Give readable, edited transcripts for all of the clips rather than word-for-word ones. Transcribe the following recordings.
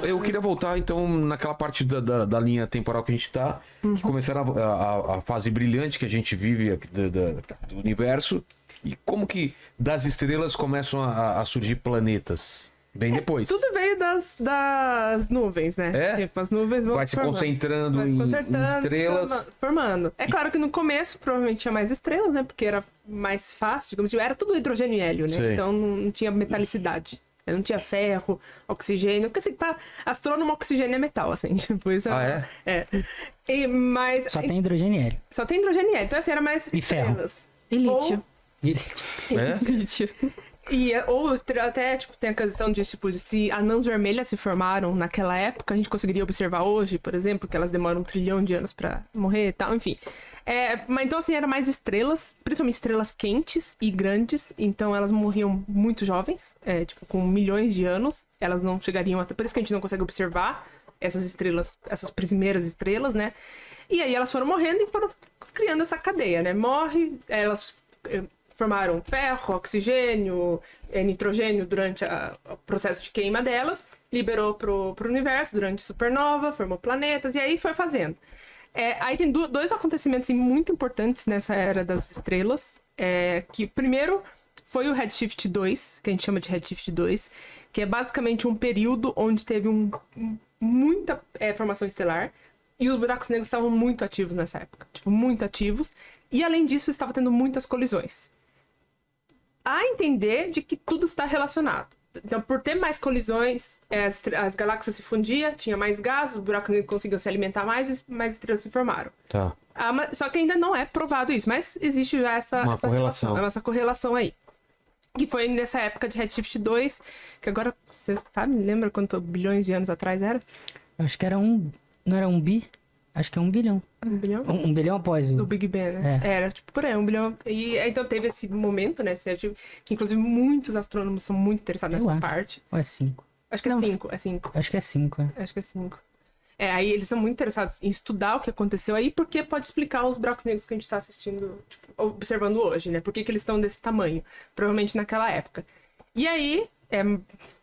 Eu queria voltar, então, naquela parte da linha temporal que a gente tá, que começaram a fase brilhante que a gente vive do universo, e como que das estrelas começam a surgir planetas? Bem depois. Tudo veio das nuvens, né? É? Tipo, as nuvens vão Vai se concentrando em estrelas. Formando. É claro que no começo provavelmente tinha mais estrelas, né? Porque era mais fácil, digamos assim. Era tudo hidrogênio e hélio, né? Sei. Então não tinha metalicidade. Não tinha ferro, oxigênio. Porque assim, pra astrônomo, oxigênio é metal, assim. Tipo, isso Ah, é? É. Mas Só tem hidrogênio e hélio. só tem hidrogênio e hélio. Então assim, era mais E ferro. estrelas. E lítio. É? Lítio. Ou até, tipo, tem a questão de, tipo, de se anãs vermelhas se formaram naquela época, a gente conseguiria observar hoje, por exemplo, que elas demoram 1 trilhão de anos pra morrer e tal, enfim. Mas então, assim, era mais estrelas, principalmente estrelas quentes e grandes, então elas morriam muito jovens, tipo, com milhões de anos, elas não chegariam até... Por isso que a gente não consegue observar essas estrelas, essas primeiras estrelas, né? E aí elas foram morrendo e foram criando essa cadeia, né? Elas... formaram ferro, oxigênio, nitrogênio durante o processo de queima delas, liberou pro universo durante supernova, formou planetas, e aí foi fazendo. Aí tem dois acontecimentos assim, muito importantes nessa era das estrelas, que primeiro foi o Redshift 2, que a gente chama de Redshift 2, que é basicamente um período onde teve muita formação estelar, e os buracos negros estavam muito ativos nessa época, tipo, muito ativos, e além disso estava tendo muitas colisões. A entender de que tudo está relacionado. Então, por ter mais colisões, as galáxias se fundiam, tinha mais gás, os buracos negros conseguiam se alimentar mais e mais estrelas se formaram. Tá. Só que ainda não é provado isso, mas existe já essa correlação. Essa correlação aí. Que foi nessa época de Redshift 2, que agora, você sabe, lembra quanto bilhões de anos atrás era? Acho que era não era 1 bi? Acho que é 1 bilhão. 1 bilhão? 1 bilhão após Do Big Bang, né? Era, tipo, por aí, 1 bilhão. E então teve esse momento, né? Que inclusive muitos astrônomos são muito interessados nessa parte. Ou é 5? Acho que é 5, Acho que é 5, Acho que é 5. Aí eles são muito interessados em estudar o que aconteceu aí, porque pode explicar os buracos negros que a gente tá assistindo, tipo, observando hoje, né? Por que eles estão desse tamanho? Provavelmente naquela época. E aí,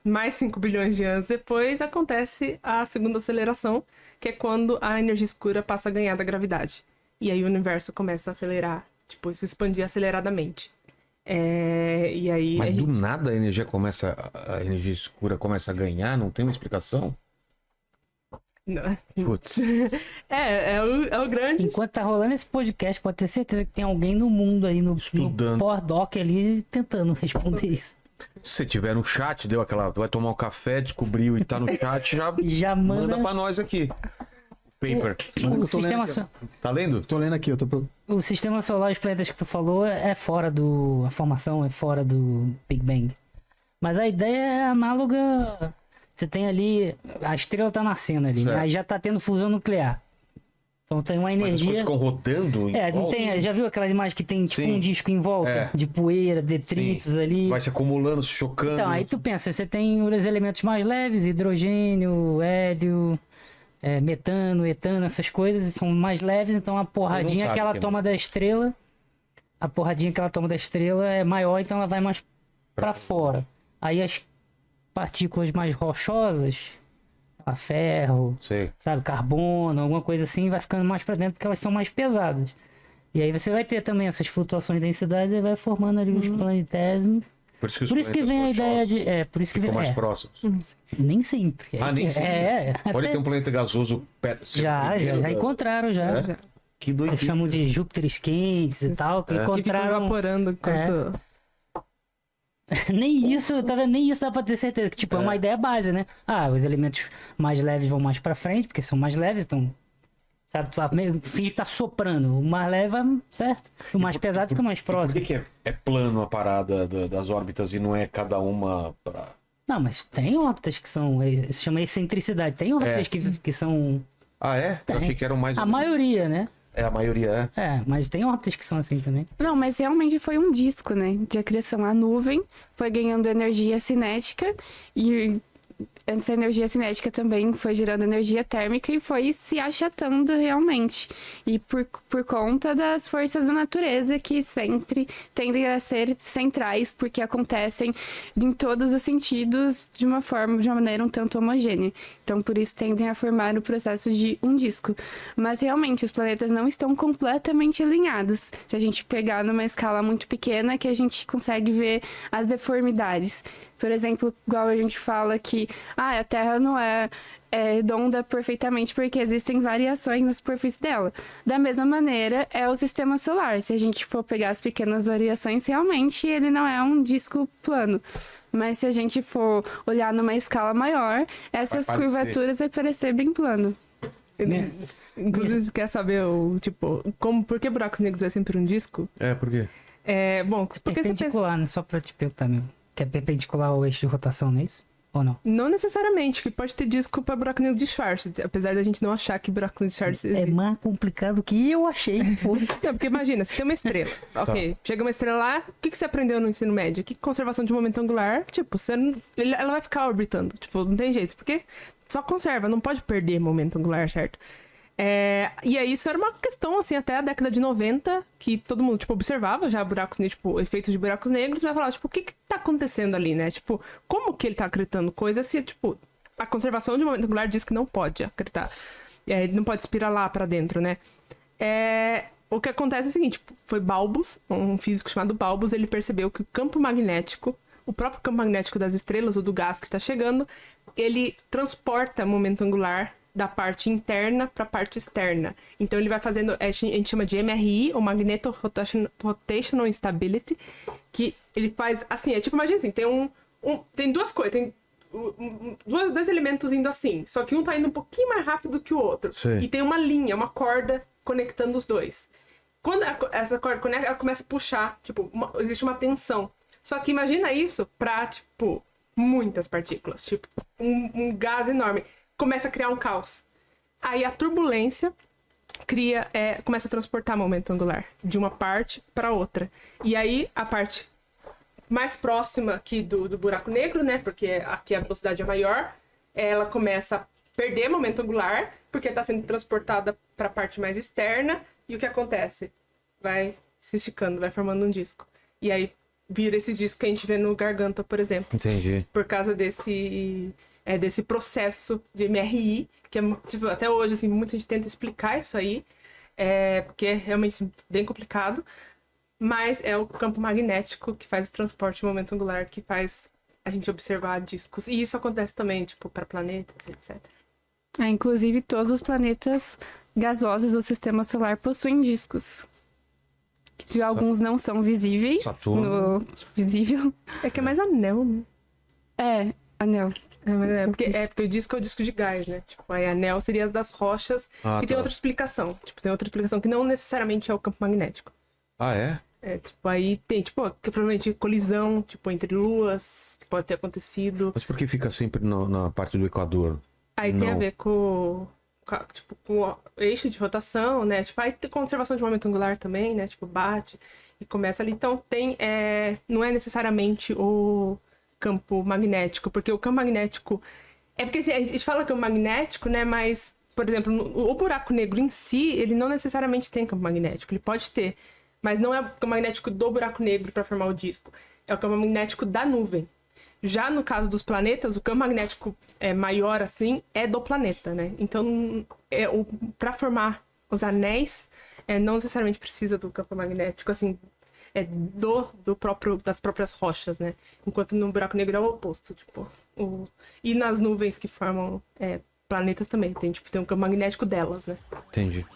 mais 5 bilhões de anos depois, acontece a segunda aceleração, que é quando a energia escura passa a ganhar da gravidade. E aí o universo começa a acelerar, tipo, se expandir aceleradamente. E aí... Mas do nada a energia escura começa a ganhar? Não tem uma explicação? Não. Putz. É o grande... Enquanto tá rolando esse podcast, pode ter certeza que tem alguém no mundo aí, no Pordoc ali, tentando responder isso. Se tiver no chat, vai tomar um café, descobriu e tá no chat, já manda pra nós aqui. Paper. O sistema Tá lendo? Tô lendo aqui, O sistema solar, os planetas que tu falou, a formação é fora do Big Bang. Mas a ideia é análoga. Você tem ali, a estrela tá nascendo ali, né? Aí já tá tendo fusão nuclear. Então tem uma energia... Mas as coisas ficam rodando em volta? Já viu aquelas imagens que tem tipo um disco em volta? De poeira, detritos ali. Vai se acumulando, se chocando. Então, aí tu pensa, você tem os elementos mais leves, hidrogênio, hélio, metano, etano, essas coisas são mais leves, então a porradinha que ela toma da estrela, é maior, então ela vai mais pra fora. Aí as partículas mais rochosas... ferro, sabe, carbono, alguma coisa assim, vai ficando mais pra dentro porque elas são mais pesadas. E aí você vai ter também essas flutuações de densidade e vai formando ali os planetésimos. Por isso que vem a ideia de... por isso que vem... mais próximos. Nem sempre. Nem sempre? Pode ter um planeta gasoso perto. Já encontraram, já. Que doideira. Chamam de Júpiteres quentes e tal, que encontraram... E fica evaporando enquanto... Nem isso, tá vendo? Nem isso dá pra ter certeza. Que, tipo, é uma ideia base, né? Os elementos mais leves vão mais pra frente, porque são mais leves, então... Sabe, tu finge que tá soprando. O mais leve vai, certo? O mais pesado fica mais próximo. Por que é plano a parada das órbitas e não é cada uma pra... Não, mas tem órbitas que são... Se chama excentricidade. Tem órbitas que são... Ah, é? Eu achei que eram mais... A maioria, né? A maioria é. Mas tem órbitas que são assim também. Não, mas realmente foi um disco, né? De acreção à nuvem, foi ganhando energia cinética e essa energia cinética também foi gerando energia térmica e foi se achatando realmente. E por conta das forças da natureza que sempre tendem a ser centrais, porque acontecem em todos os sentidos de uma maneira um tanto homogênea. Então, por isso tendem a formar o processo de um disco. Mas realmente, os planetas não estão completamente alinhados. Se a gente pegar numa escala muito pequena, que a gente consegue ver as deformidades. Por exemplo, igual a gente fala que a Terra não é redonda perfeitamente porque existem variações na superfície dela. Da mesma maneira, é o sistema solar. Se a gente for pegar as pequenas variações, realmente ele não é um disco plano. Mas se a gente for olhar numa escala maior, essas curvaturas vai parecer bem plano. Inclusive, você quer saber por que buracos negros é sempre um disco? Por quê? Bom, porque perpendicular, né? Só pra te perguntar mesmo. Que é perpendicular ao eixo de rotação, não é isso? Ou não? Não necessariamente, que pode ter disco para buraco negro de Schwarzschild, apesar da gente não achar que buraco negro de Schwarzschild existe. É mais complicado que eu achei. Não, porque imagina, você tem uma estrela, ok, chega uma estrela lá, o que você aprendeu no ensino médio? Que conservação de momento angular, ela vai ficar orbitando, não tem jeito, porque só conserva, não pode perder momento angular, certo? E aí isso era uma questão, assim, até a década de 90, que todo mundo, observava já buracos negros, efeitos de buracos negros, vai falar, o que tá acontecendo ali, né? Como que ele tá acreditando coisas se, a conservação de momento angular diz que não pode acreditar. Não pode espiralar pra dentro, né? O que acontece é o seguinte, foi Balbus, um físico chamado Balbus, ele percebeu que o campo magnético, o próprio campo magnético das estrelas ou do gás que está chegando, ele transporta momento angular da parte interna para a parte externa. Então ele vai fazendo, a gente chama de MRI, ou Magneto Rotational Instability, que ele faz assim, imagina assim, tem duas coisas, tem dois elementos indo assim, só que um tá indo um pouquinho mais rápido que o outro. Sim. E tem uma linha, uma corda conectando os dois. Quando essa corda conecta, ela começa a puxar, existe uma tensão. Só que imagina isso para muitas partículas, um gás enorme. Começa a criar um caos. Aí a turbulência começa a transportar momento angular de uma parte para outra. E aí a parte mais próxima aqui do buraco negro, né? Porque aqui a velocidade é maior, ela começa a perder momento angular, porque está sendo transportada para a parte mais externa. E o que acontece? Vai se esticando, vai formando um disco. E aí vira esses discos que a gente vê no Gargantua, por exemplo. Entendi. Por causa desse processo de MRI, que até hoje, assim, muita gente tenta explicar isso aí, porque é realmente bem complicado, mas é o campo magnético que faz o transporte de momento angular, que faz a gente observar discos. E isso acontece também, para planetas, etc. Inclusive, todos os planetas gasosos do sistema solar possuem discos. Que alguns não são visíveis. Saturno. Visível. É que é mais anel, né? Anel. Porque o disco é o disco de gás, né? Aí anel seria as das rochas, que tem outra explicação. Tem outra explicação que não necessariamente é o campo magnético. É? Aí tem, que provavelmente colisão, entre luas, que pode ter acontecido. Mas por que fica sempre na parte do Equador? Aí tem a ver com o eixo de rotação, né? Aí tem conservação de momento angular também, né? Bate e começa ali. Então não é necessariamente o campo magnético, porque o campo magnético... porque assim, a gente fala campo magnético, né? Mas, por exemplo, o buraco negro em si, ele não necessariamente tem campo magnético. Ele pode ter, mas não é o campo magnético do buraco negro para formar o disco. É o campo magnético da nuvem. Já no caso dos planetas, o campo magnético maior, assim, é do planeta, né? Então, para formar os anéis, não necessariamente precisa do campo magnético, assim... das próprias rochas, né? Enquanto no buraco negro é o oposto, E nas nuvens que formam planetas também, tem um campo magnético delas, né? Entendi.